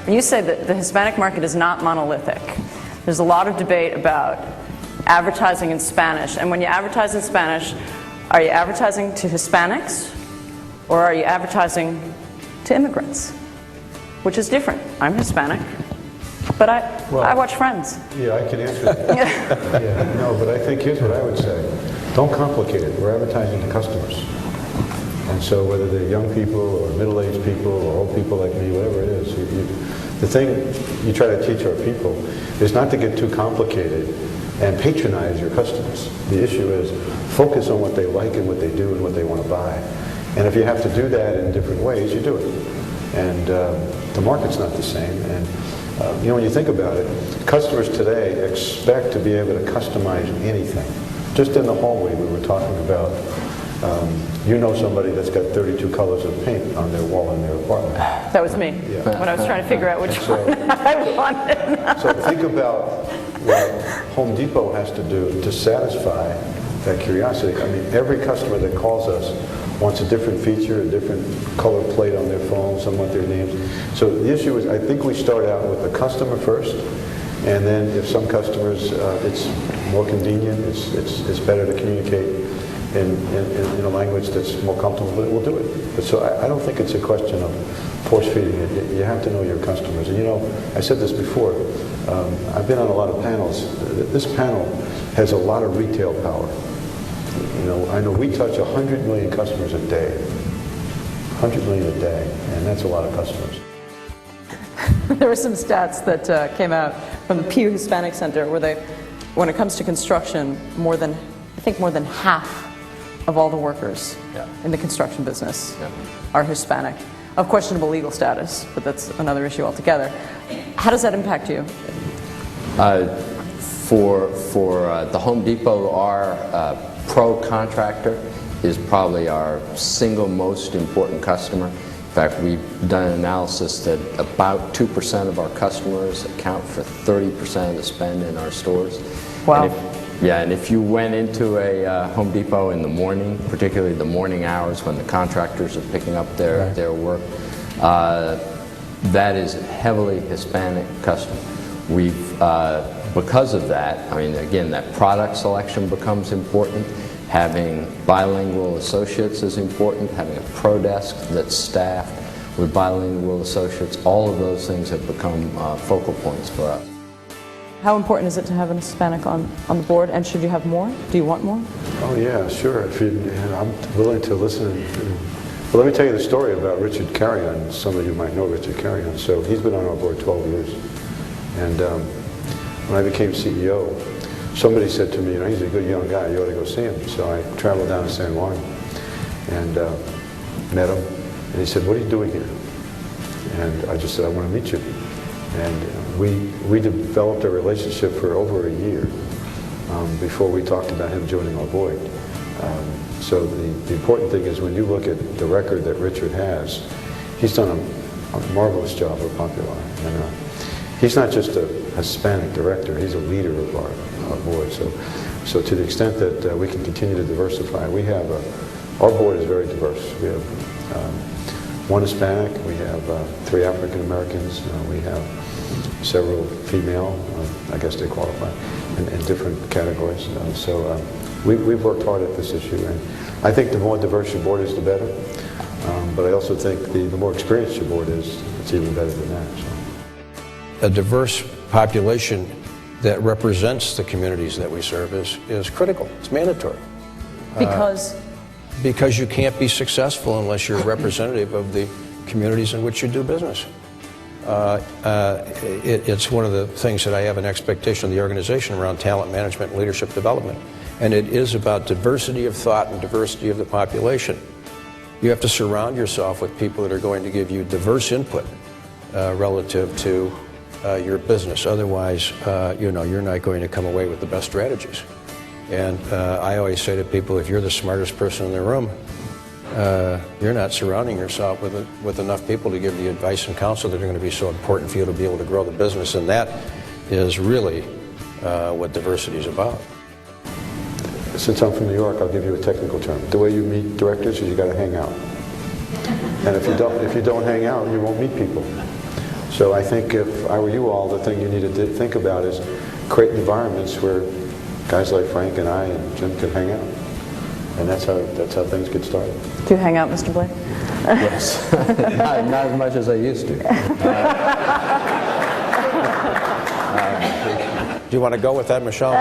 when you say that the Hispanic market is not monolithic, there's a lot of debate about advertising in Spanish. And when you advertise in Spanish, are you advertising to Hispanics or are you advertising to immigrants? Which is different. I'm Hispanic, but I watch Friends. Yeah, I can answer that. Yeah, no, but I think here's what I would say. Don't complicate it. We're advertising to customers. And so whether they're young people or middle-aged people or old people like me, whatever it is, the thing you try to teach our people is not to get too complicated and patronize your customers. The issue is focus on what they like and what they do and what they want to buy. And if you have to do that in different ways, you do it. And the market's not the same. And you know, when you think about it, customers today expect to be able to customize anything. Just in the hallway, we were talking about, you know somebody that's got 32 colors of paint on their wall in their apartment. That was me, when I was trying to figure out which one I wanted. So think about what Home Depot has to do to satisfy that curiosity. I mean, every customer that calls us wants a different feature, a different color plate on their phone, some want their names. So the issue is, I think we start out with the customer first, and then if some customers, it's more convenient, it's better to communicate in a language that's more comfortable, but we'll do it. But so I don't think it's a question of force feeding it. You have to know your customers. And you know, I said this before, I've been on a lot of panels. This panel has a lot of retail power. You know, I know we touch 100 million customers a day. 100 million a day, and that's a lot of customers. There were some stats that came out from the Pew Hispanic Center where they, when it comes to construction, more than half of all the workers in the construction business are Hispanic. Of questionable legal status, but that's another issue altogether. How does that impact you? For the Home Depot, our pro contractor is probably our single most important customer. In fact, we've done an analysis that about 2% of our customers account for 30% of the spend in our stores. Wow. And if you went into a Home Depot in the morning, particularly the morning hours when the contractors are picking up their work, that is heavily Hispanic customer. We've, because of that, I mean, again, that product selection becomes important. Having bilingual associates is important. Having a pro desk that's staffed with bilingual associates, all of those things have become focal points for us. How important is it to have an Hispanic on the board, and should you have more? Do you want more? Oh yeah, sure. I'm willing to listen. Well, let me tell you the story about Richard Carrion. Some of you might know Richard Carrion. So he's been on our board 12 years. And when I became CEO, somebody said to me, you know, he's a good young guy, you ought to go see him. So I traveled down to San Juan and met him. And he said, what are you doing here? And I just said, I want to meet you. And we developed a relationship for over a year before we talked about him joining our board. So the important thing is when you look at the record that Richard has, he's done a marvelous job with Popular. And he's not just a Hispanic director, he's a leader of our board. So to the extent that we can continue to diversify, we have our board is very diverse. We have one Hispanic, we have 3 African Americans, we have several female, I guess they qualify, in different categories. We've worked hard at this issue, and I think the more diverse your board is, the better. But I also think the more experienced your board is, it's even better than that. So. A diverse population that represents the communities that we serve is critical. It's mandatory. Because? Because you can't be successful unless you're representative of the communities in which you do business. It's one of the things that I have an expectation of the organization around talent management and leadership development. And it is about diversity of thought and diversity of the population. You have to surround yourself with people that are going to give you diverse input relative to your business. Otherwise, you're not going to come away with the best strategies. And I always say to people, if you're the smartest person in the room, you're not surrounding yourself with enough people to give the advice and counsel that are going to be so important for you to be able to grow the business. And that is really what diversity is about. Since I'm from New York, I'll give you a technical term. The way you meet directors is you got to hang out. And if you don't hang out, you won't meet people. So I think if I were you all, the thing you need to think about is create environments where guys like Frank and I and Jim can hang out. And that's how things get started. Do you hang out, Mr. Blaine? Yes. Not as much as I used to. Do you want to go with that, Michelle?